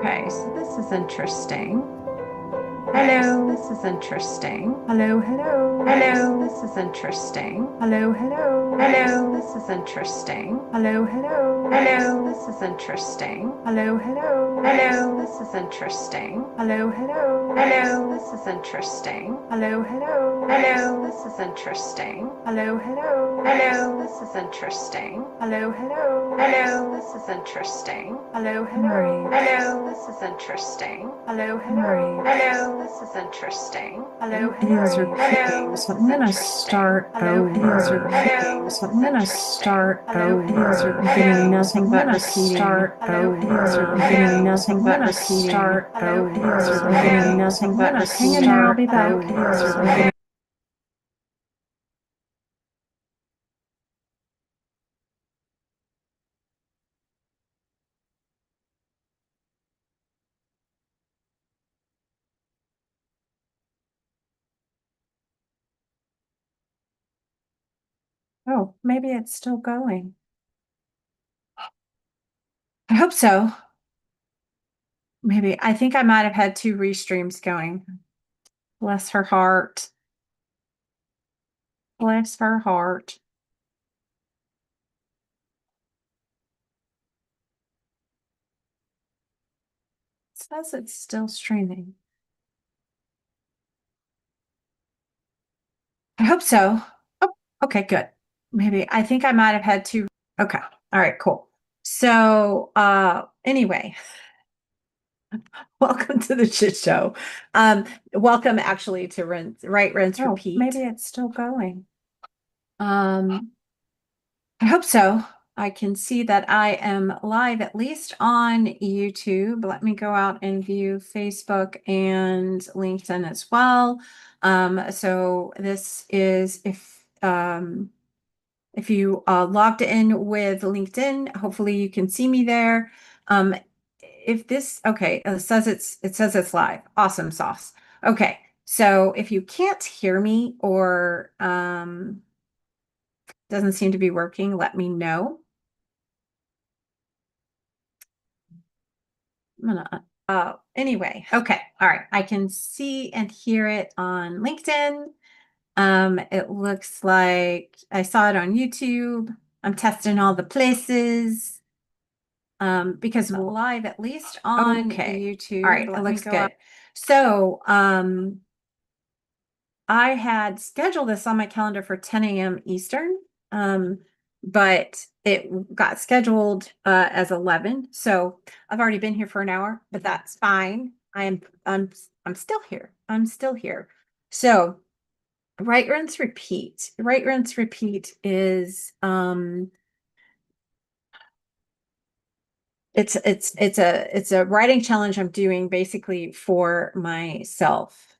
Okay, so this is interesting. Hello. So this is interesting. Hello, hello. So this is interesting. Hello, hello. So this is interesting. Hello, hello. So this is interesting. Hello, hello. So this is interesting. Hello, hello. So this is interesting. Hello, hello. So this is interesting. Hello, hello. So this is interesting. Hello, hello. So this is interesting. Hello, hello. So this is interesting. Hello, hello. So this is interesting. Hello, It is hello. repeating, so I'm going to start Hello, over. It is hello. repeating, so I'm going to start Hello, over. It is hello. repeating, nothing but repeating. Start Hello, over. it is repeating, nothing but repeating. Start Hello, it is over. repeating, nothing but repeating. Hang in there, I'll be back. It is repeating. Oh, maybe it's still going. I hope so. Maybe. I think I might have had two restreams going. Bless her heart. Bless her heart. It says it's still streaming. I hope so. Oh, okay, good. Maybe. I think I might have had two. Okay. All right, cool. So, anyway, welcome to the shit show. Welcome actually to Write, Rinse, Repeat. Maybe it's still going. I hope so. I can see that I am live at least on YouTube. Let me go out and view Facebook and LinkedIn as well. So this is if you logged in with LinkedIn, hopefully you can see me there. If this, okay, it says it's live. Awesome sauce. Okay, so if you can't hear me or doesn't seem to be working, let me know. I'm gonna, anyway, okay, all right. I can see and hear it on LinkedIn. It looks like I saw it on YouTube. I'm testing all the places. Because we're live at least on YouTube. All right, it looks good. So, I had scheduled this on my calendar for 10 a.m. Eastern, but it got scheduled as 11. So I've already been here for an hour, but that's fine. I'm still here. I'm still here. So write, rinse, repeat. Write, rinse, repeat is it's a writing challenge I'm doing basically for myself.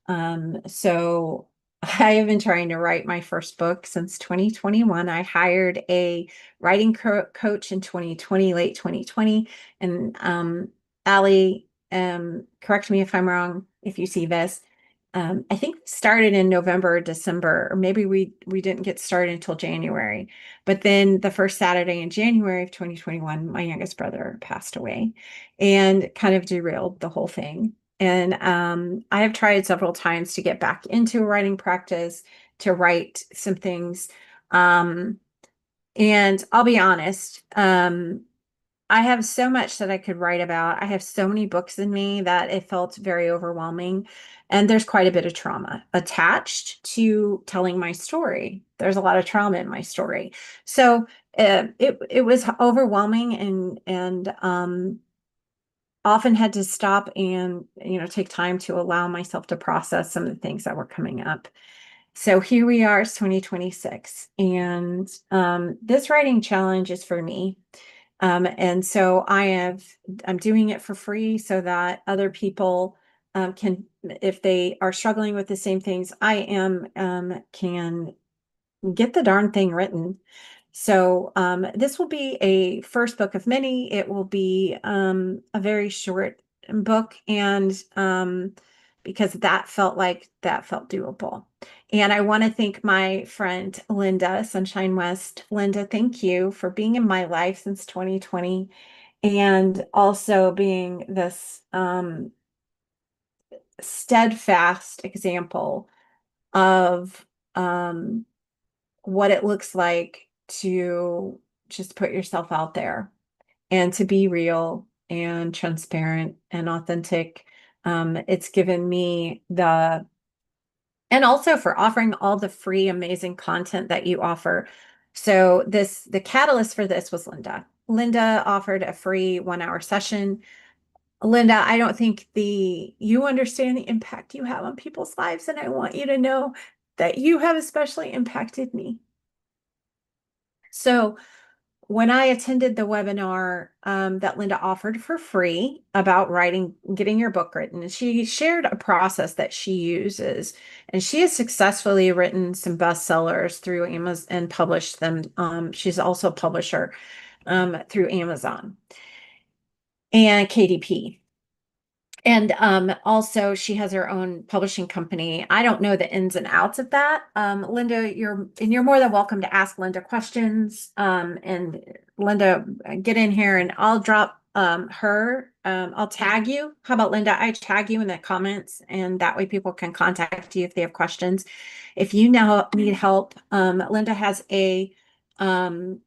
So I have been trying to write my first book since 2021. I hired a writing coach in 2020, late 2020, and Allie, correct me if I'm wrong if you see this. I think we started in November or December, or maybe we didn't get started until January. But then the first Saturday in January of 2021, my youngest brother passed away and kind of derailed the whole thing. And I have tried several times to get back into a writing practice, to write some things. Um, and I'll be honest, I have so much that I could write about. I have so many books in me that it felt very overwhelming. And there's quite a bit of trauma attached to telling my story. There's a lot of trauma in my story. So it was overwhelming and often had to stop and take time to allow myself to process some of the things that were coming up. So here we are, it's 2026, and this writing challenge is for me. And so I'm doing it for free so that other people can, if they are struggling with the same things I am, can get the darn thing written. So this will be a first book of many. It will be a very short book, and because that felt doable. And I want to thank my friend Linda, Sunshine West. Linda, thank you for being in my life since 2020 and also being this steadfast example of um, what it looks like to just put yourself out there and to be real and transparent and authentic. It's given me and also for offering all the free, amazing content that you offer. So the catalyst for this was Linda. Linda offered a free 1 hour session. Linda, I don't think you understand the impact you have on people's lives, and I want you to know that you have especially impacted me. So when I attended the webinar that Linda offered for free about getting your book written, she shared a process that she uses, and she has successfully written some bestsellers through Amazon and published them. She's also a publisher through Amazon and KDP. And also she has her own publishing company. I don't know the ins and outs of that. Linda, you're more than welcome to ask Linda questions. And Linda, get in here and I'll drop I'll tag you. How about Linda? I tag you in the comments, and that way people can contact you if they have questions. If you now need help, Linda has um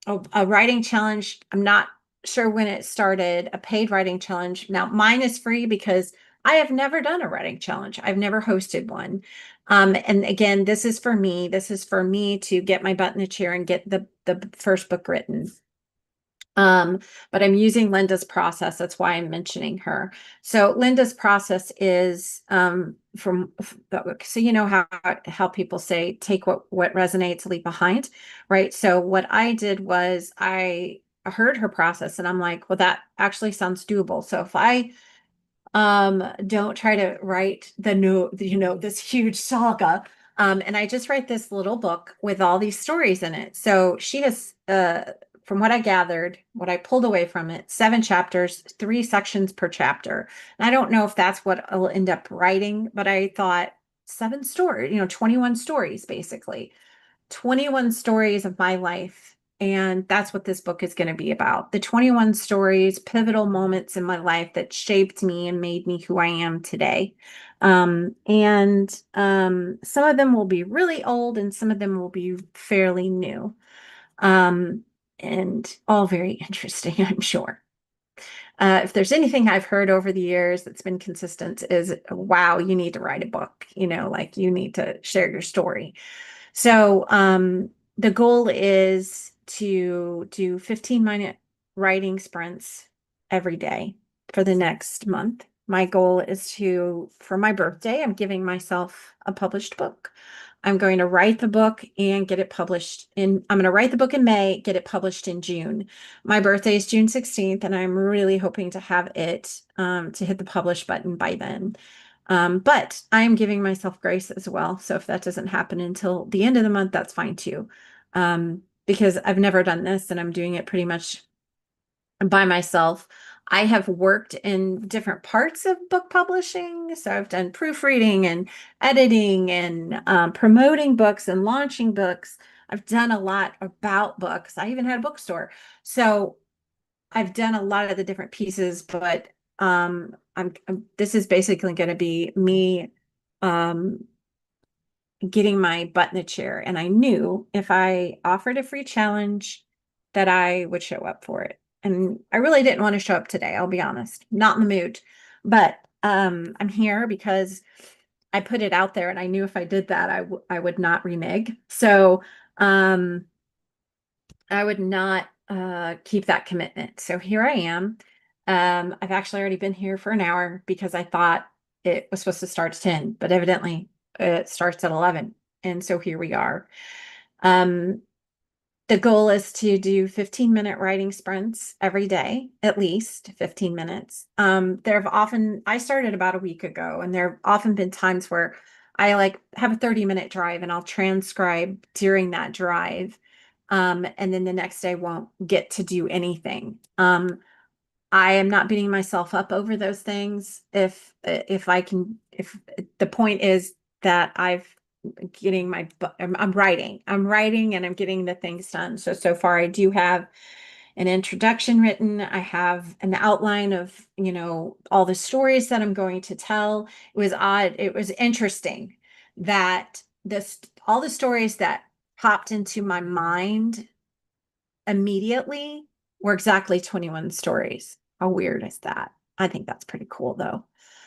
a writing challenge. I'm not sure when it started, a paid writing challenge. Now, mine is free because I have never done a writing challenge. I've never hosted one. And again, this is for me. This is for me to get my butt in the chair and get the first book written. Um, but I'm using Linda's process. That's why I'm mentioning her. So Linda's process is so you know how people say take what resonates, leave behind, right? So what I did was I heard her process and I'm like, well, that actually sounds doable. So if I don't try to write this huge saga, and I just write this little book with all these stories in it. So she has from what I gathered, what I pulled away from it, 7 chapters, 3 sections per chapter. And I don't know if that's what I'll end up writing, but I thought 7 stories, 21 stories basically. 21 stories of my life. And that's what this book is going to be about. The 21 stories, pivotal moments in my life that shaped me and made me who I am today. And some of them will be really old and some of them will be fairly new. Um, and all very interesting, I'm sure. If there's anything I've heard over the years that's been consistent is, wow, you need to write a book, like you need to share your story. So the goal is to do 15-minute writing sprints every day for the next month. My goal is for my birthday, I'm giving myself a published book. I'm going to write the book and get it published I'm going to write the book in May, get it published in June. My birthday is June 16th, and I'm really hoping to have it to hit the publish button by then. But I'm giving myself grace as well. So if that doesn't happen until the end of the month, that's fine too. Because I've never done this and I'm doing it pretty much by myself. I have worked in different parts of book publishing. So I've done proofreading and editing and promoting books and launching books. I've done a lot about books. I even had a bookstore. So I've done a lot of the different pieces, but this is basically going to be me um getting my butt in the chair. And I knew if I offered a free challenge that I would show up for it. And I really didn't want to show up today, I'll be honest. Not in the mood. But I'm here because I put it out there and I knew if I did that I would not renege. So I would not keep that commitment. So here I am. I've actually already been here for an hour because I thought it was supposed to start at 10, but evidently it starts at 11. And so here we are. Um, the goal is to do 15-minute writing sprints every day, at least 15 minutes. I started about a week ago, and there have often been times where I have a 30-minute drive and I'll transcribe during that drive. And then the next day won't get to do anything. I am not beating myself up over those things. If the point is that I'm writing and I'm getting the things done. So far I do have an introduction written. I have an outline of, all the stories that I'm going to tell. It was odd. It was interesting that all the stories that popped into my mind immediately were exactly 21 stories. How weird is that? I think that's pretty cool though.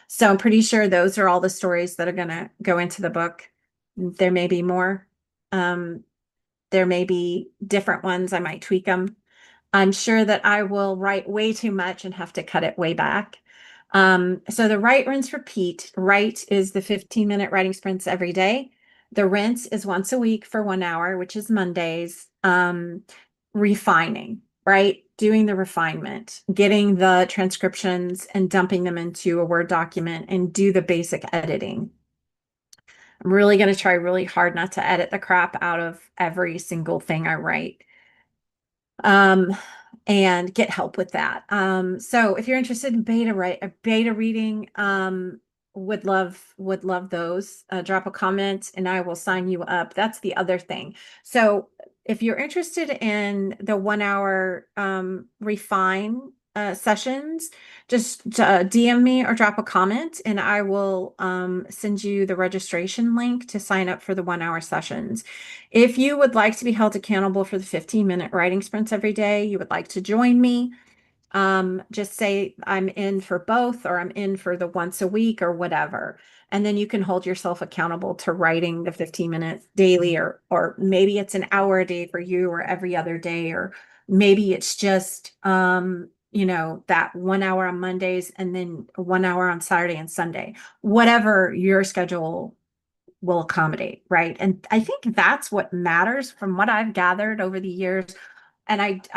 So I'm pretty sure those are all the stories that are going to go into the book. There may be more. Um, there may be different ones. I might tweak them. I'm sure that I will write way too much and have to cut it way back. So the write, rinse, repeat. Write is the 15-minute writing sprints every day. The rinse is once a week for 1 hour, which is Mondays. Refining, right? Doing the refinement, getting the transcriptions and dumping them into a Word document and do the basic editing. I'm really going to try really hard not to edit the crap out of every single thing I write. Um, and get help with that. So if you're interested in beta reading, would love those. Drop a comment and I will sign you up. That's the other thing. So if you're interested in the 1 hour refine sessions, just DM me or drop a comment and I will send you the registration link to sign up for the 1 hour sessions. If you would like to be held accountable for the 15-minute writing sprints every day, you would like to join me, just say I'm in for both or I'm in for the once a week or whatever. And then you can hold yourself accountable to writing the 15 minutes daily, or maybe it's an hour a day for you or every other day, or maybe it's just that 1 hour on Mondays and then 1 hour on Saturday and Sunday, whatever your schedule will accommodate, right? And I think that's what matters from what I've gathered over the years. And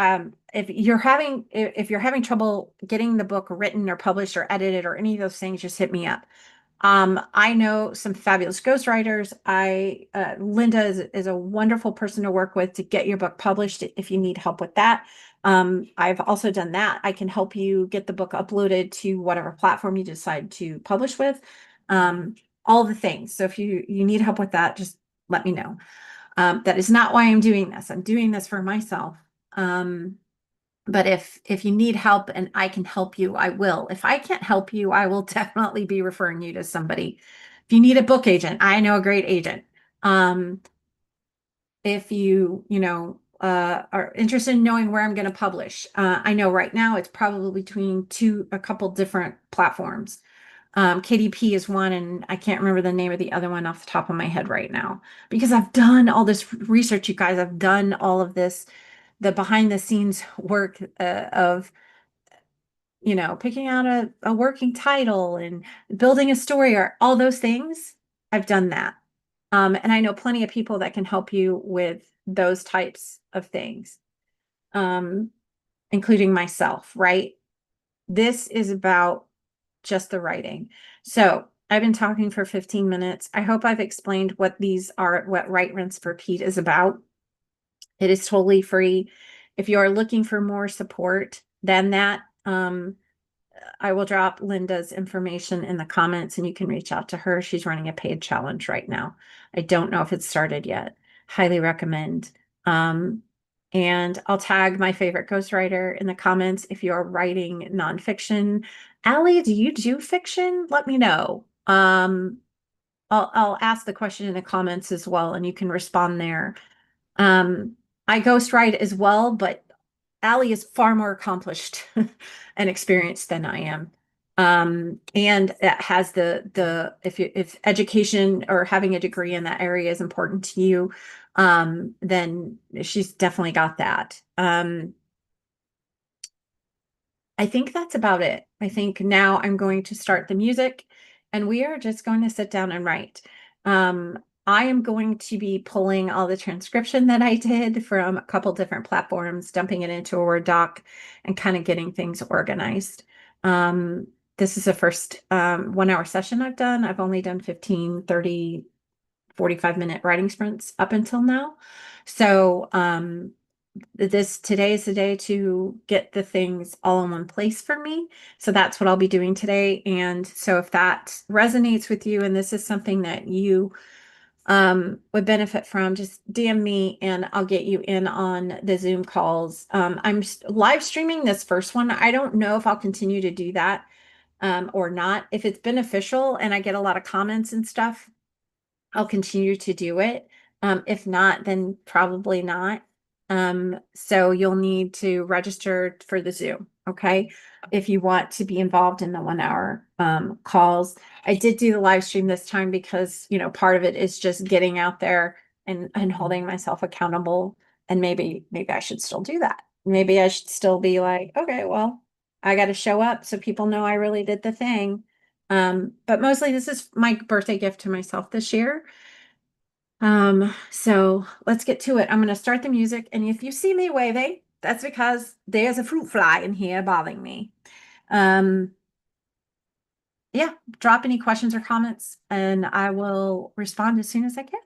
if you're having trouble getting the book written or published or edited or any of those things, just hit me up. I know some fabulous ghostwriters. Linda is a wonderful person to work with to get your book published if you need help with that. I've also done that. I can help you get the book uploaded to whatever platform you decide to publish with. Um, all the things. So if you need help with that, just let me know. That is not why I'm doing this. I'm doing this for myself. But if you need help and I can help you, I will. If I can't help you, I will definitely be referring you to somebody. If you need a book agent, I know a great agent. If are interested in knowing where I'm going to publish, I know right now it's probably between a couple different platforms. KDP is one, and I can't remember the name of the other one off the top of my head right now because I've done all this research, you guys. I've done all of this, the behind the scenes work of picking out a working title and building a story or all those things. I've done that. And I know plenty of people that can help you with those types of things, um, including myself, right? This is about just the writing. So I've been talking for 15 minutes. I hope I've explained what these are, what Write, Rinse, Repeat is about. It is totally free. If you are looking for more support than that, I will drop Linda's information in the comments and you can reach out to her. She's running a paid challenge right now. I don't know if it's started yet. Highly recommend. And I'll tag my favorite ghostwriter in the comments if you're writing nonfiction. Allie, do you do fiction? Let me know. I'll ask the question in the comments as well, and you can respond there. I ghostwrite as well, but Allie is far more accomplished and experienced than I am. And that has if education or having a degree in that area is important to you, then she's definitely got that. I think that's about it. I think now I'm going to start the music and we are just going to sit down and write. I am going to be pulling all the transcription that I did from a couple different platforms, dumping it into a Word doc and kind of getting things organized. This is the first 1 hour session I've done. I've only done 15, 30, 45-minute writing sprints up until now. So today is the day to get the things all in one place for me. So that's what I'll be doing today. And so if that resonates with you and this is something that you would benefit from, just DM me and I'll get you in on the Zoom calls. I'm live streaming this first one. I don't know if I'll continue to do that or not. If it's beneficial and I get a lot of comments and stuff, I'll continue to do it. If not, then probably not. So you'll need to register for the Zoom, okay? If you want to be involved in the 1 hour calls. I did do the live stream this time because, part of it is just getting out there and holding myself accountable. And maybe I should still do that. Maybe I should still be like, okay, well, I got to show up so people know I really did the thing. But mostly this is my birthday gift to myself this year. So let's get to it. I'm going to start the music. And if you see me waving, that's because there's a fruit fly in here bothering me. Um, yeah, drop any questions or comments and I will respond as soon as I can.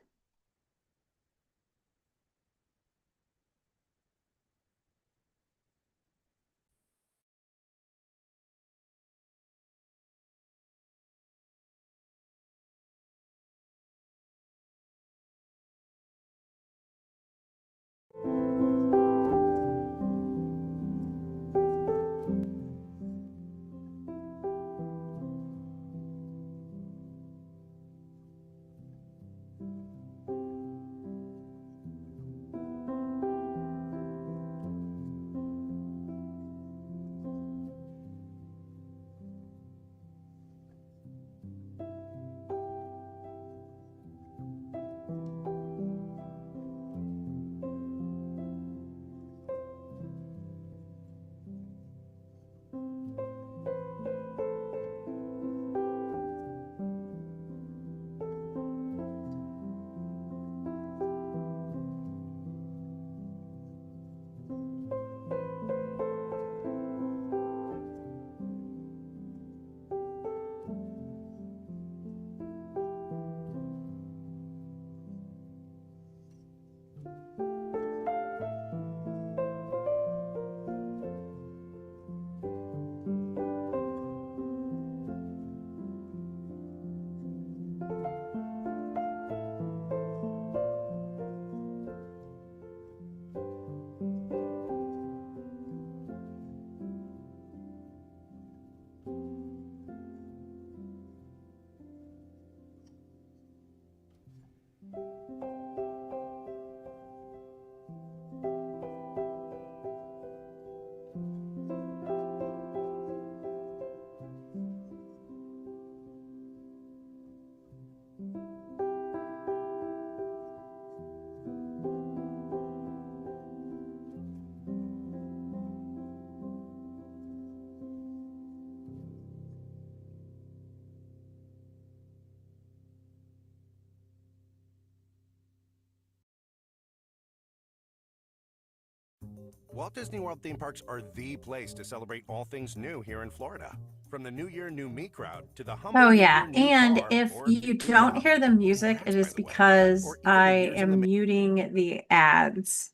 Walt Disney World theme parks are the place to celebrate all things new here in Florida. From the New Year, New Me crowd to the humble Oh New yeah. Year, New And Car, if or you New don't Mom. hear the music, it Congrats, by is the way. because Or even the I years in the am muting the ads.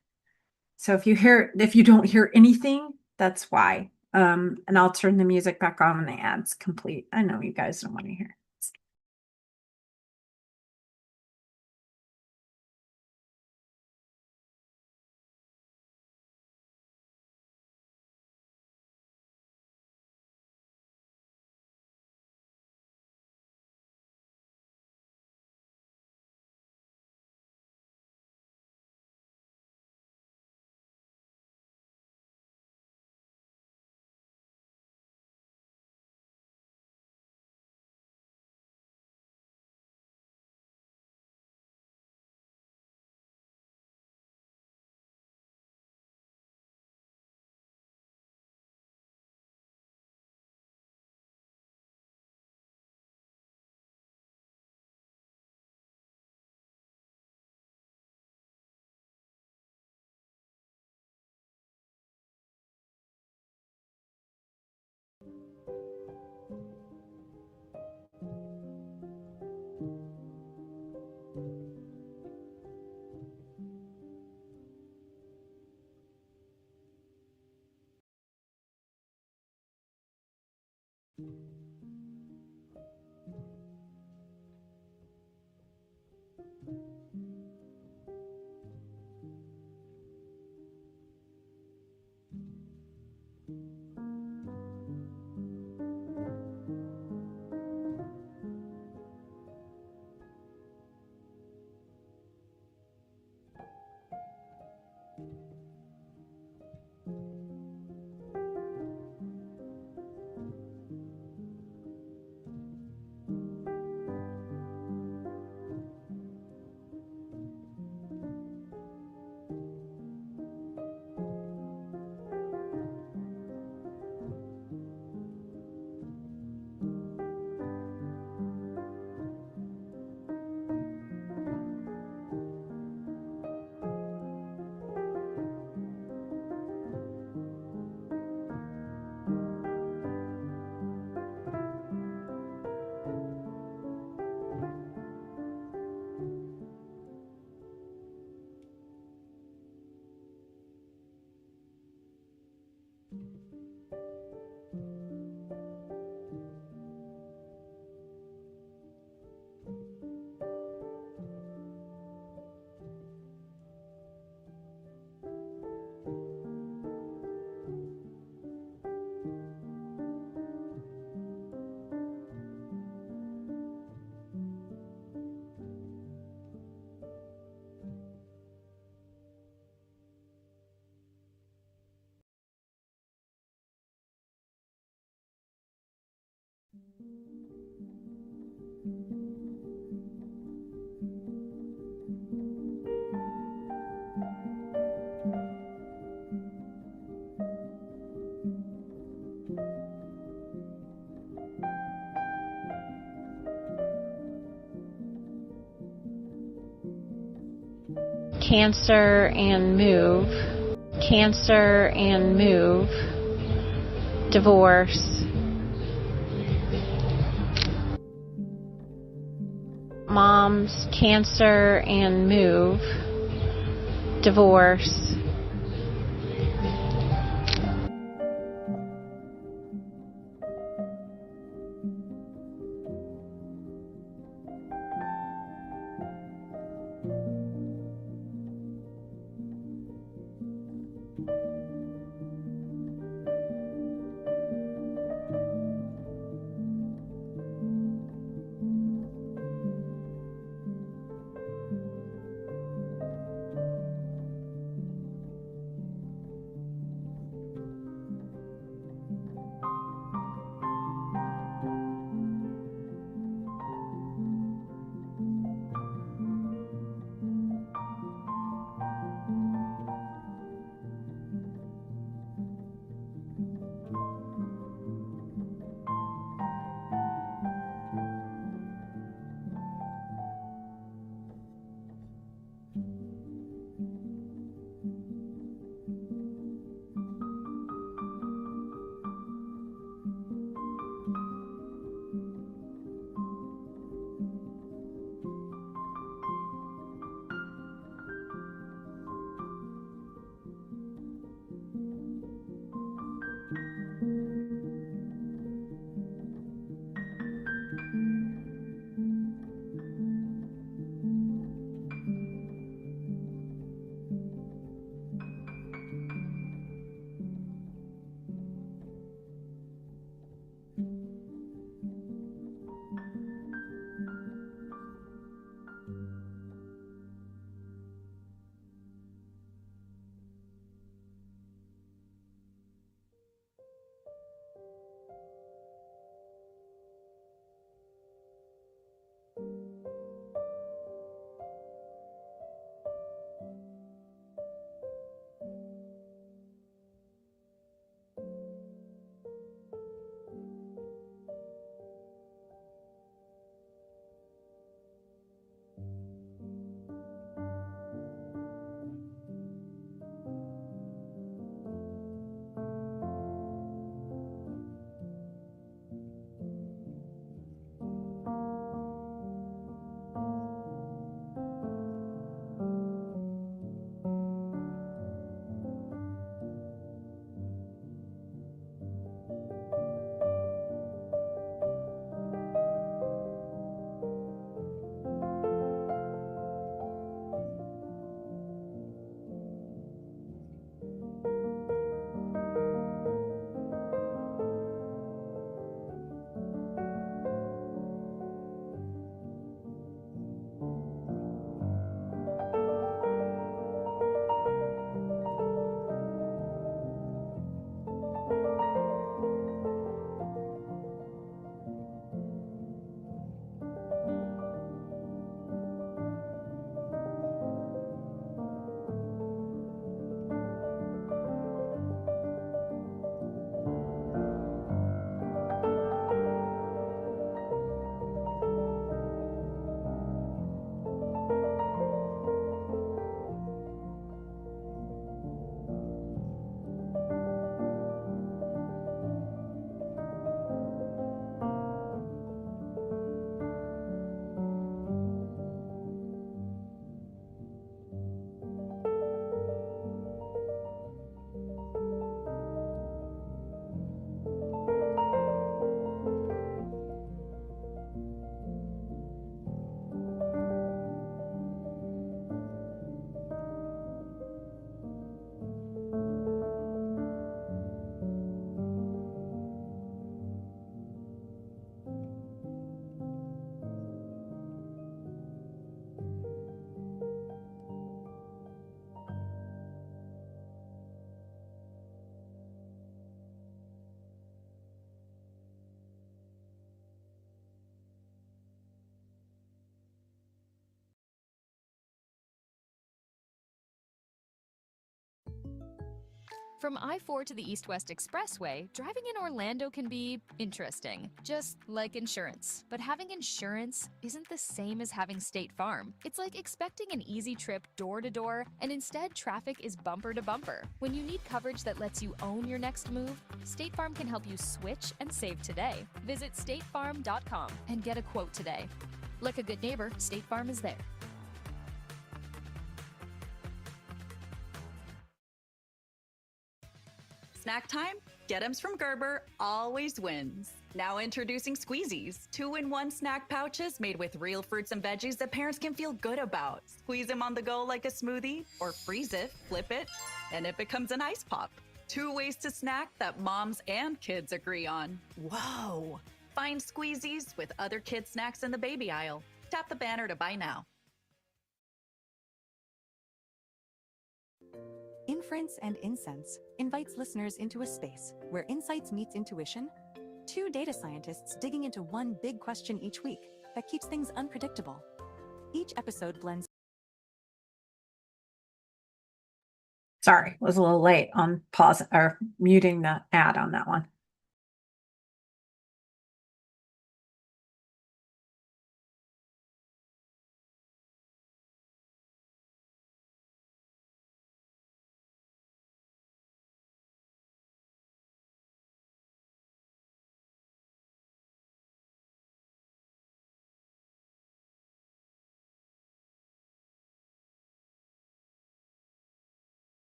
So if you don't hear anything, that's why. And I'll turn the music back on when the ads complete. I know you guys don't want to hear. Cancer and move. Cancer and move. Divorce. Mom's cancer and move. Divorce. From I-4 to the East-West Expressway, driving in Orlando can be interesting, just like insurance. But having insurance isn't the same as having State Farm. It's like expecting an easy trip door to door, and instead traffic is bumper to bumper. When you need coverage that lets you own your next move, State Farm can help you switch and save today. Visit statefarm.com and get a quote today. Like a good neighbor, State Farm is there. Snack time? Get 'ems from Gerber always wins. Now introducing Squeezies, 2-in-1 snack pouches made with real fruits and veggies that parents can feel good about. Squeeze them on the go like a smoothie, or freeze it, flip it, and it becomes an ice pop. 2 ways to snack that moms and kids agree on. Whoa! Find Squeezies with other kids' snacks in the baby aisle. Tap the banner to buy now. Inference and Insense invites listeners into a space where insights meets intuition. 2 data scientists digging into one big question each week that keeps things unpredictable. Each episode blends. Sorry, was a little late on pause or muting the ad on that one.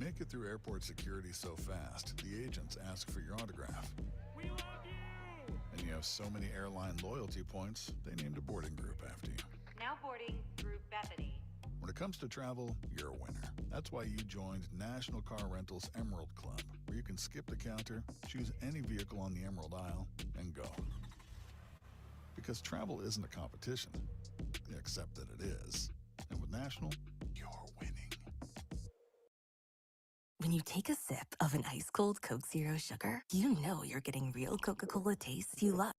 make it through airport security so fast, the agents ask for your autograph. We love you! And you have so many airline loyalty points, they named a boarding group after you. Now boarding Group Bethany. When it comes to travel, you're a winner. That's why you joined National Car Rental's Emerald Club, where you can skip the counter, choose any vehicle on the Emerald Isle, and go. Because travel isn't a competition, except that it is. And with National, you're winning. When you take a sip of an ice-cold Coke Zero Sugar, you know you're getting real Coca-Cola tastes you love.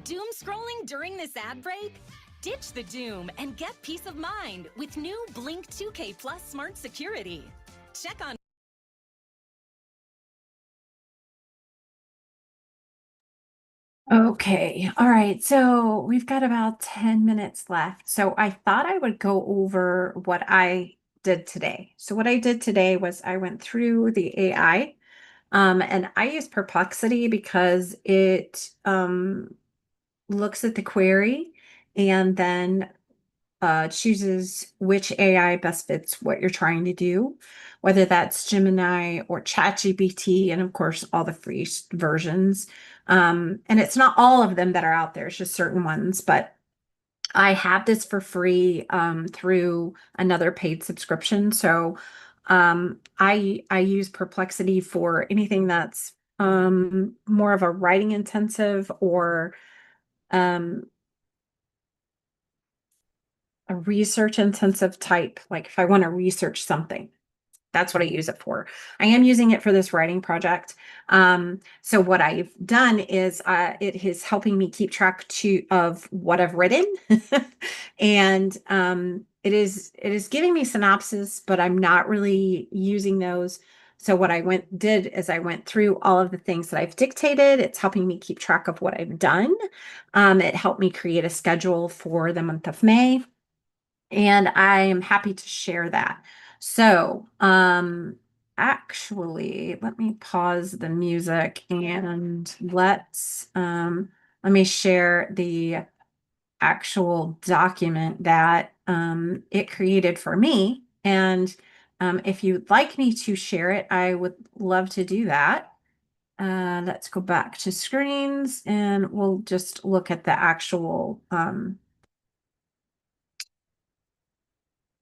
Doom scrolling during this ad break? Ditch the doom and get peace of mind with new Blink 2K Plus Smart Security. Check on Okay, all right. So we've got about 10 minutes left. So I thought I would go over what I did today. So what I did today was I went through the AI, and I use Perplexity because it looks at the query and then chooses which AI best fits what you're trying to do, whether that's Gemini or ChatGPT, and of course, all the free versions. And it's not all of them that are out there, it's just certain ones. But I have this for free through another paid subscription. So I use Perplexity for anything that's more of a writing intensive or um, a research intensive type. Like if I want to research something, that's what I use it for. I am using it for this writing project. So what I've done is it is helping me keep track of what I've written. And it is giving me synopsis, but I'm not really using those. So what I did is I went through all of the things that I've dictated. It's helping me keep track of what I've done. It helped me create a schedule for the month of May, and I am happy to share that. So, actually, let me pause the music and let me share the actual document that it created for me. And if you'd like me to share it, I would love to do that. Let's go back to screens and we'll just look at the actual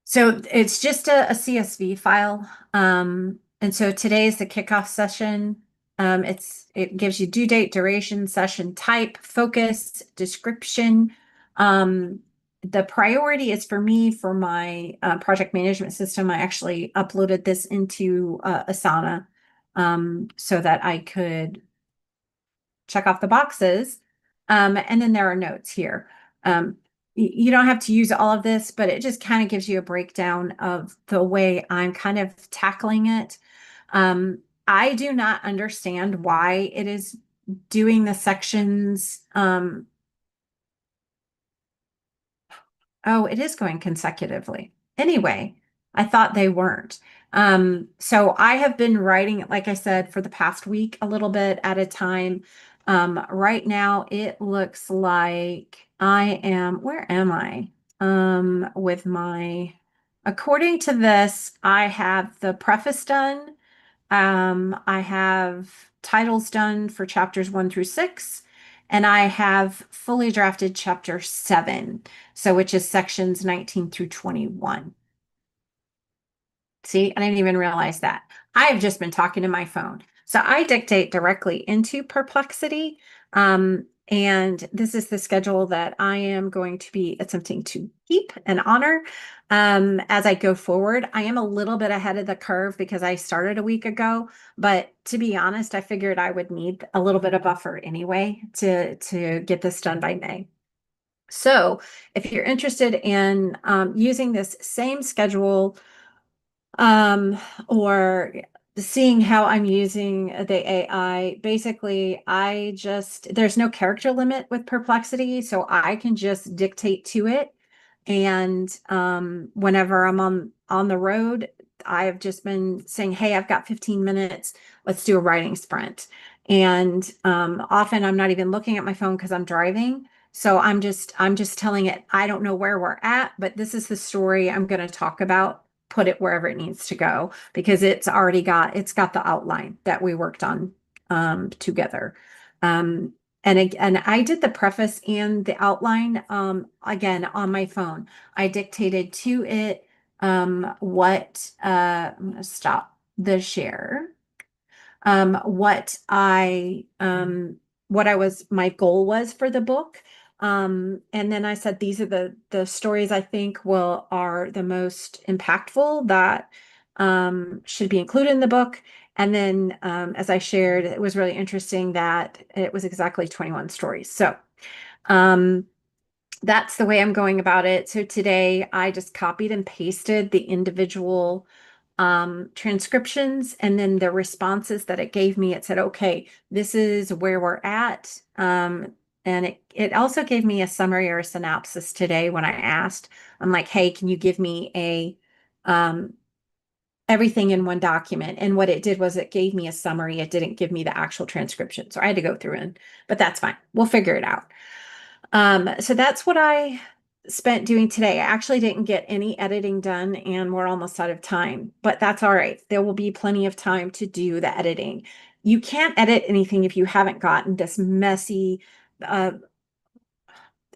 so it's just a CSV file. And so today is the kickoff session. It gives you due date, duration, session type, focus, description. The priority is for me for my project management system. I actually uploaded this into Asana so that I could check off the boxes. And then there are notes here. You don't have to use all of this, but it just kind of gives you a breakdown of the way I'm kind of tackling it. I do not understand why it is doing the sections. Oh, it is going consecutively. Anyway, I thought they weren't. So I have been writing, like I said, for the past week, a little bit at a time. Right now it looks like where am I? With according to this, I have the preface done. I have titles done for chapters 1 through 6, and I have fully drafted chapter 7, so which is sections 19 through 21. See, I didn't even realize that. I've just been talking to my phone. So I dictate directly into Perplexity. And this is the schedule that I am going to be attempting to keep and honor as I go forward. I am a little bit ahead of the curve because I started a week ago, but to be honest, I figured I would need a little bit of buffer anyway to get this done by May. So if you're interested in using this same schedule or seeing how I'm using the AI, basically there's no character limit with Perplexity, so I can just dictate to it. And whenever I'm on the road, I've just been saying, hey, I've got 15 minutes, let's do a writing sprint. And often I'm not even looking at my phone because I'm driving. So I'm just telling it, I don't know where we're at, but this is the story I'm going to talk about. Put it wherever it needs to go because it's got the outline that we worked on together. And I did the preface and the outline again on my phone. I dictated to it I'm gonna stop the share. My goal was for the book. And then I said, these are the stories I think are the most impactful that should be included in the book. And then as I shared, it was really interesting that it was exactly 21 stories. So that's the way I'm going about it. So today I just copied and pasted the individual transcriptions and then the responses that it gave me. It said, okay, this is where we're at. And it also gave me a summary or a synopsis today when I asked. I'm like, hey, can you give me everything in one document? And what it did was it gave me a summary. It didn't give me the actual transcription. So I had to go through but that's fine. We'll figure it out. So that's what I spent doing today. I actually didn't get any editing done and we're almost out of time, but that's all right. There will be plenty of time to do the editing. You can't edit anything if you haven't gotten this messy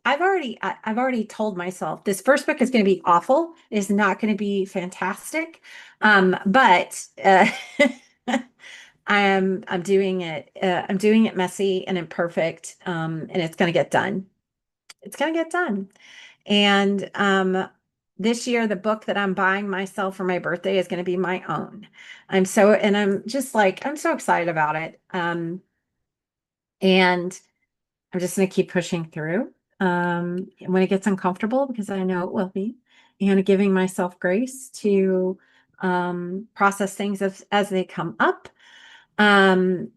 I've already told myself this first book is going to be awful. It's not going to be fantastic. But I'm doing it. I'm doing it messy and imperfect. And it's going to get done. It's going to get done. And this year, the book that I'm buying myself for my birthday is going to be my own. I'm so excited about it. And I'm just going to keep pushing through when it gets uncomfortable, because I know it will be, and giving myself grace to process things as they come up. And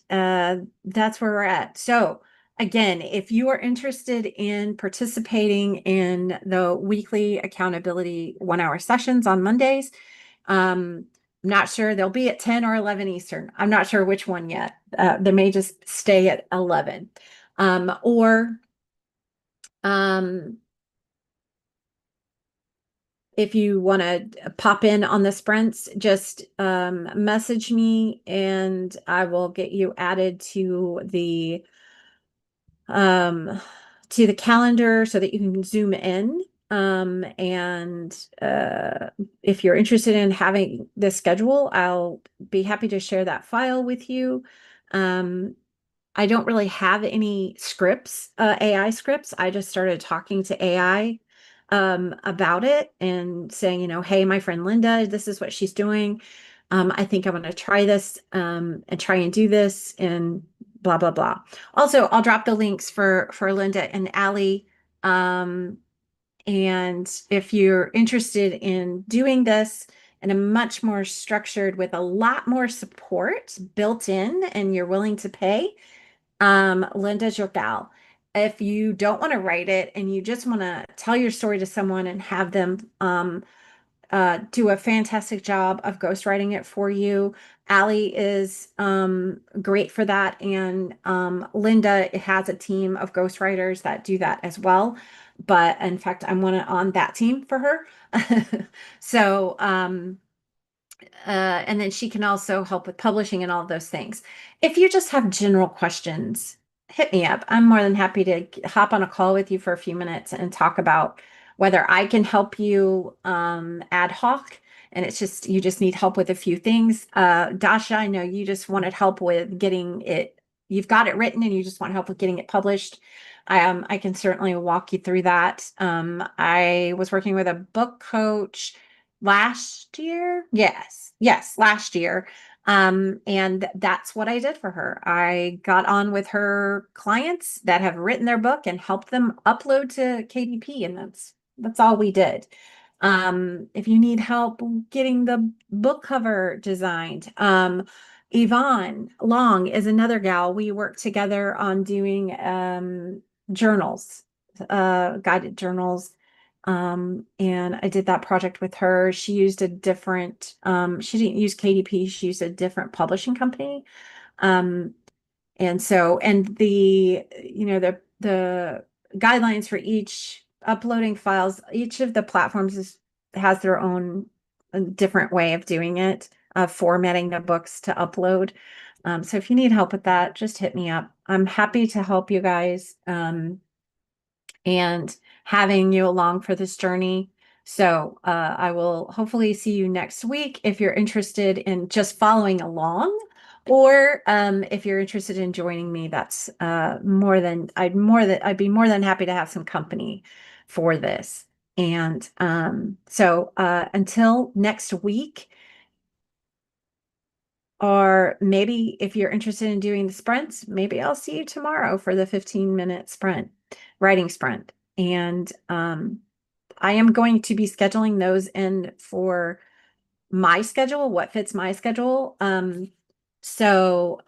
that's where we're at. So again, if you are interested in participating in the weekly accountability 1-hour sessions on Mondays, I'm not sure they'll be at 10 or 11 Eastern. I'm not sure which one yet. They may just stay at 11. Or if you want to pop in on the sprints, just message me and I will get you added to the calendar so that you can zoom in. And if you're interested in having this schedule, I'll be happy to share that file with you. I don't really have any scripts, AI scripts. I just started talking to AI about it and saying, hey, my friend Linda, this is what she's doing. I think I'm going to try this and try and do this and blah, blah, blah. Also, I'll drop the links for Linda and Allie. And if you're interested in doing this in a much more structured with a lot more support built in and you're willing to pay, Linda's your gal. If you don't want to write it and you just want to tell your story to someone and have them do a fantastic job of ghostwriting it for you, Allie is great for that. And Linda has a team of ghostwriters that do that as well. But in fact, I'm on that team for her. So, and then she can also help with publishing and all of those things. If you just have general questions, hit me up. I'm more than happy to hop on a call with you for a few minutes and talk about whether I can help you ad hoc. And you just need help with a few things. Dasha, I know you just wanted help with getting it. You've got it written and you just want help with getting it published. I can certainly walk you through that. I was working with a book coach last year. Yes, last year. And that's what I did for her. I got on with her clients that have written their book and helped them upload to KDP. And that's all we did. If you need help getting the book cover designed, Yvonne Long is another gal. We work together on doing journals, guided journals. And I did that project with her. She used a different, she didn't use KDP, she used a different publishing company. And the guidelines for each uploading files, each of the platforms has their own different way of doing it, formatting the books to upload. So if you need help with that, just hit me up. I'm happy to help you guys. And having you along for this journey. So I will hopefully see you next week if you're interested in just following along, or if you're interested in joining me. That's I'd be more than happy to have some company for this. And so until next week, or maybe if you're interested in doing the sprints, maybe I'll see you tomorrow for the 15-minute sprint, writing sprint. And I am going to be scheduling those in for my schedule, what fits my schedule. So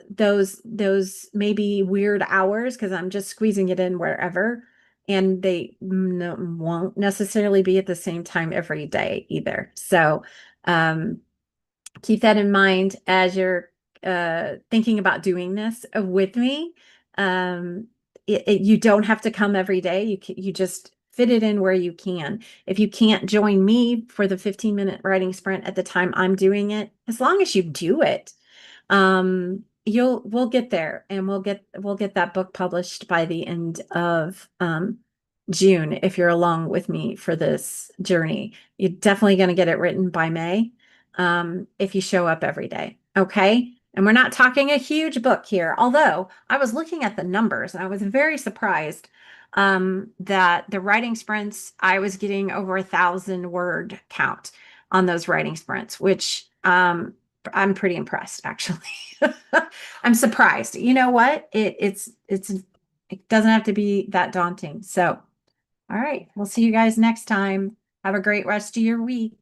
those may be weird hours because I'm just squeezing it in wherever, and they won't necessarily be at the same time every day either. So keep that in mind as you're thinking about doing this with me. You don't have to come every day. You just fit it in where you can. If you can't join me for the 15-minute writing sprint at the time I'm doing it, as long as you do it, we'll get there, and we'll get that book published by the end of June if you're along with me for this journey. You're definitely going to get it written by May if you show up every day. Okay. And we're not talking a huge book here, although I was looking at the numbers and I was very surprised that the writing sprints, I was getting over 1,000 word count on those writing sprints, which I'm pretty impressed, actually. I'm surprised. You know what? It doesn't have to be that daunting. So, all right, we'll see you guys next time. Have a great rest of your week.